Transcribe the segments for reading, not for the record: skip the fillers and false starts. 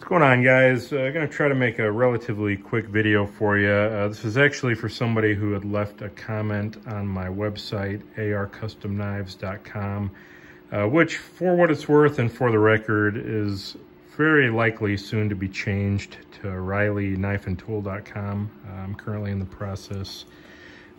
What's going on, guys? I'm going to try to make a relatively quick video for you. This is actually for somebody who had left a comment on my website, arcustomknives.com, which, for what it's worth and for the record, is very likely soon to be changed to RileyKnifeandTool.com. I'm currently in the process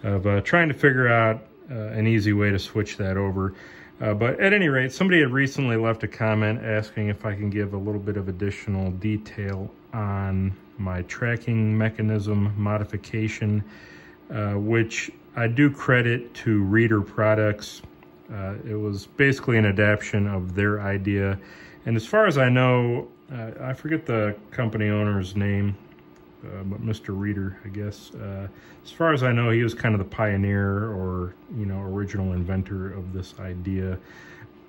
of trying to figure out an easy way to switch that over. But at any rate, somebody had recently left a comment asking if I can give a little bit of additional detail on my tracking mechanism modification, which I do credit to Reader Products. It was basically an adaptation of their idea. And as far as I know, I forget the company owner's name, but Mr. Reader, I guess. As far as I know, he was kind of the pioneer or, original inventor of this idea,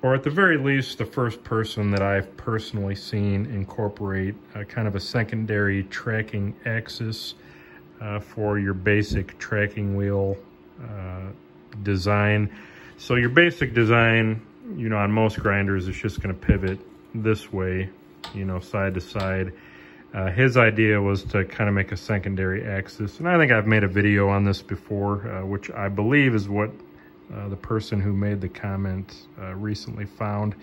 or at the very least, the first person that I've personally seen incorporate kind of a secondary tracking axis for your basic tracking wheel design. So your basic design, on most grinders, is just going to pivot this way, side to side. His idea was to kind of make a secondary axis, and I think I've made a video on this before, which I believe is what the person who made the comment recently found.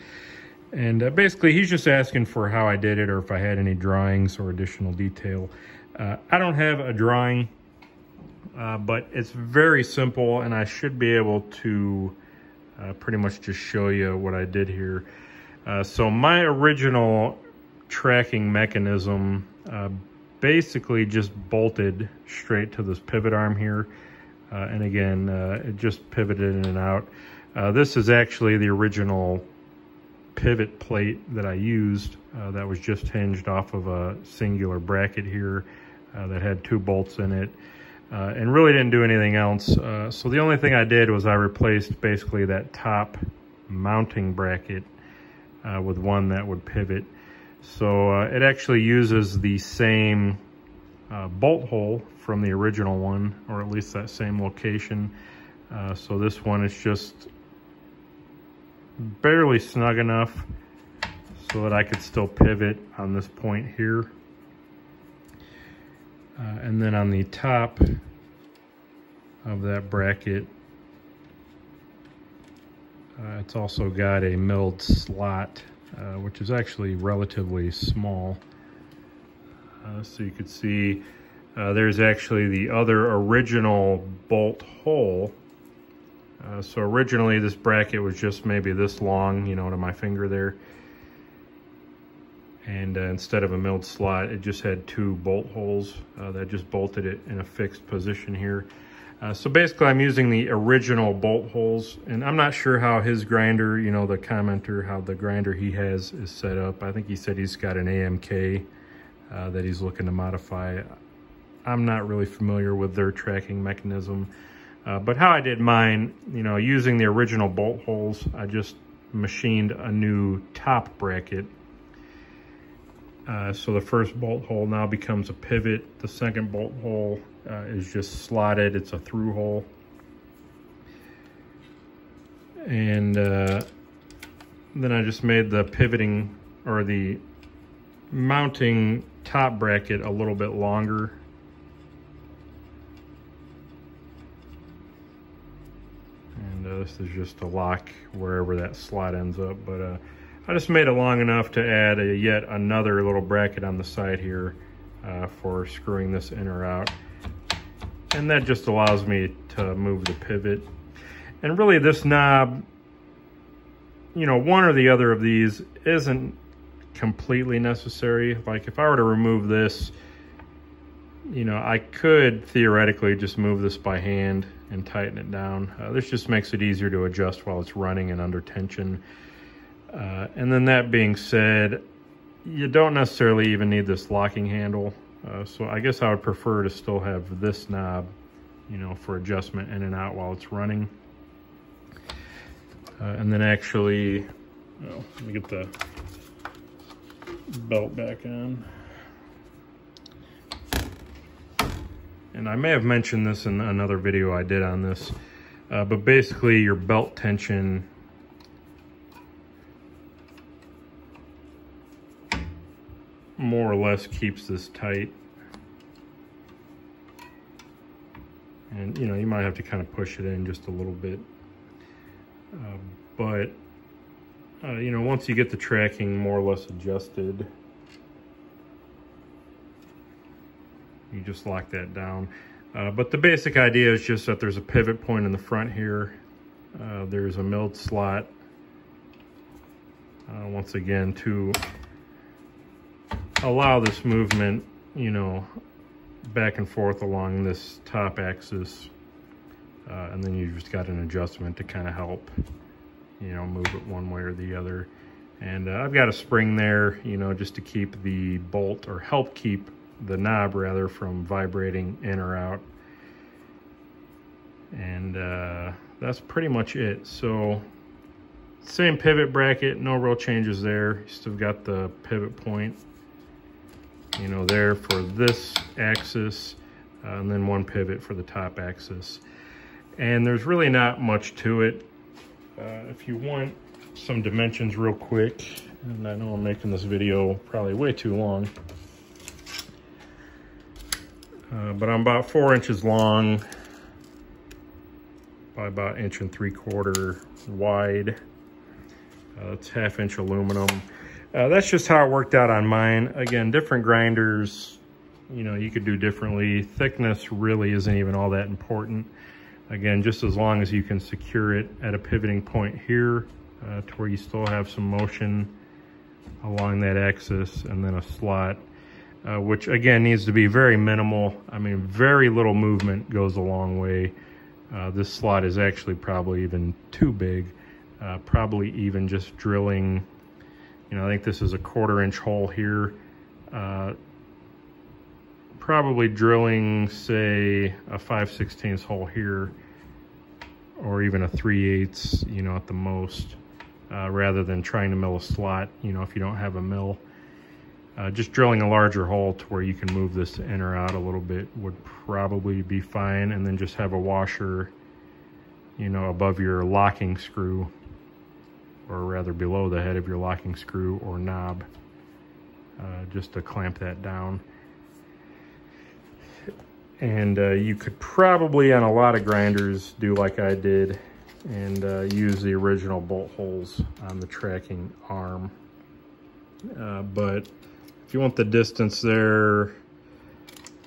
And basically, he's just asking for how I did it or if I had any drawings or additional detail. I don't have a drawing, but it's very simple, and I should be able to pretty much just show you what I did here. So my original tracking mechanism basically just bolted straight to this pivot arm here, and again it just pivoted in and out. This is actually the original pivot plate that I used that was just hinged off of a singular bracket here that had 2 bolts in it, and really didn't do anything else. So the only thing I did was I replaced basically that top mounting bracket with one that would pivot. So it actually uses the same bolt hole from the original one, or at least that same location. So this one is just barely snug enough so that I could still pivot on this point here. And then on the top of that bracket, it's also got a milled slot, which is actually relatively small. So you could see there's actually the other original bolt hole. So originally this bracket was just maybe this long, to my finger there. And instead of a milled slot, it just had 2 bolt holes that just bolted it in a fixed position here. So basically I'm using the original bolt holes, and I'm not sure how his grinder, the commenter, how the grinder he has is set up. I think he said he's got an AMK that he's looking to modify. I'm not really familiar with their tracking mechanism, but how I did mine, using the original bolt holes, I just machined a new top bracket. So the first bolt hole now becomes a pivot. The second bolt hole is just slotted. It's a through hole. And then I just made the pivoting, or the mounting top bracket, a little bit longer. And this is just to lock wherever that slot ends up. But I just made it long enough to add yet another little bracket on the side here for screwing this in or out. And that just allows me to move the pivot. And really this knob, one or the other of these isn't completely necessary. Like if I were to remove this, I could theoretically just move this by hand and tighten it down. This just makes it easier to adjust while it's running and under tension. And then that being said, you don't necessarily even need this locking handle. So I guess I would prefer to still have this knob, for adjustment in and out while it's running. And then actually, let me get the belt back on. And I may have mentioned this in another video I did on this, but basically your belt tension more or less keeps this tight. And you know, you might have to kind of push it in just a little bit. You know, once you get the tracking more or less adjusted, you just lock that down. But the basic idea is just that there's a pivot point in the front here. There's a milled slot, once again, to allow this movement, you know, back and forth along this top axis. And then you just got an adjustment to kind of help, you know, move it one way or the other. And I've got a spring there, you know, just to keep the bolt, or help keep the knob rather, from vibrating in or out. And that's pretty much it. So same pivot bracket, no real changes there. You still got the pivot point, you know, there for this axis, and then one pivot for the top axis. And there's really not much to it. If you want some dimensions real quick, and I know I'm making this video probably way too long, but I'm about 4 inches long by about 1 3/4 inches wide. It's 1/2 inch aluminum. That's just how it worked out on mine. Again, different grinders, you know, you could do differently. Thickness really isn't even all that important. Again, just as long as you can secure it at a pivoting point here, to where you still have some motion along that axis, and then a slot, which again needs to be very minimal. I mean, very little movement goes a long way. This slot is actually probably even too big. Probably even just drilling, you know, I think this is a 1/4 inch hole here. Probably drilling, say, a 5/16 hole here, or even a 3/8, you know, at the most, rather than trying to mill a slot, you know, if you don't have a mill. Just drilling a larger hole to where you can move this in or out a little bit would probably be fine. And then just have a washer, you know, above your locking screw, or rather below the head of your locking screw or knob, just to clamp that down. And you could probably, on a lot of grinders, do like I did and use the original bolt holes on the tracking arm. But if you want the distance there,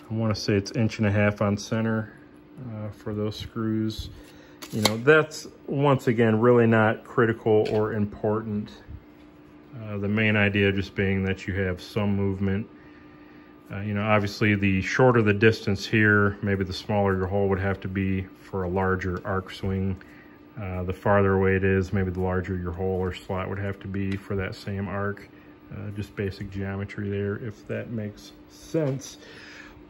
I want to say it's 1.5 inches on center for those screws. You know, that's, once again, really not critical or important. The main idea just being that you have some movement. You know, obviously the shorter the distance here, maybe the smaller your hole would have to be for a larger arc swing. The farther away it is, maybe the larger your hole or slot would have to be for that same arc. Just basic geometry there, if that makes sense.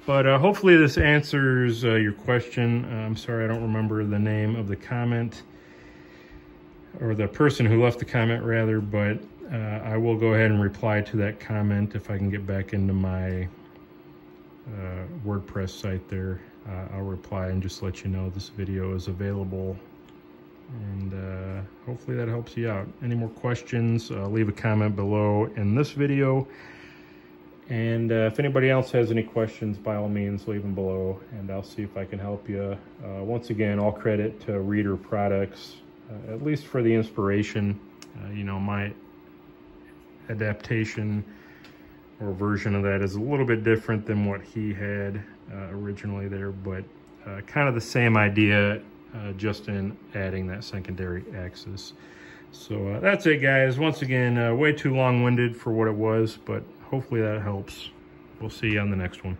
But hopefully this answers your question. I'm sorry, I don't remember the name of the comment, or the person who left the comment rather, but I will go ahead and reply to that comment if I can get back into my WordPress site there. I'll reply and just let you know this video is available, and hopefully that helps you out. Any more questions, leave a comment below in this video, and if anybody else has any questions, by all means leave them below and I'll see if I can help you. Once again, all credit to Reader Products, at least for the inspiration. You know, my adaptation or version of that is a little bit different than what he had originally there, but kind of the same idea, just in adding that secondary axis. So that's it, guys. Once again, way too long-winded for what it was, but hopefully that helps. We'll see you on the next one.